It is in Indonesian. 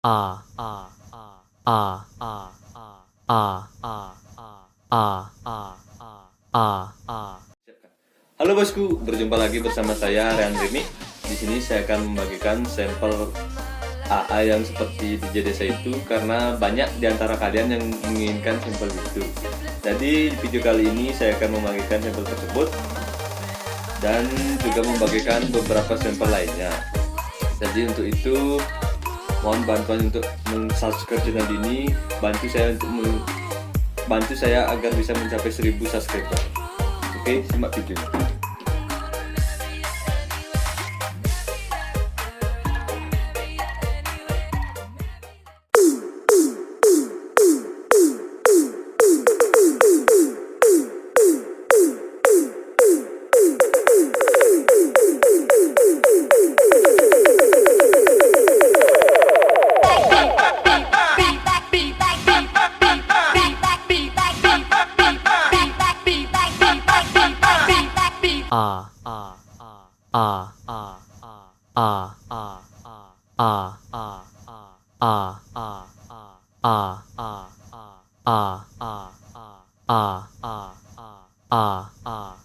A A A A A A A A A A. Halo bosku, berjumpa lagi bersama saya Rian Rini. Di sini saya akan membagikan sampel AA yang seperti DJ Desa itu karena banyak di antara kalian yang menginginkan sampel itu. Jadi di video kali ini saya akan membagikan sampel tersebut dan juga membagikan beberapa sampel lainnya. Jadi untuk itu mohon bantuan untuk subscribe channel ini, bantu saya agar bisa mencapai 1000 subscriber. Oke, simak videonya. A A A A A A A A A A A A A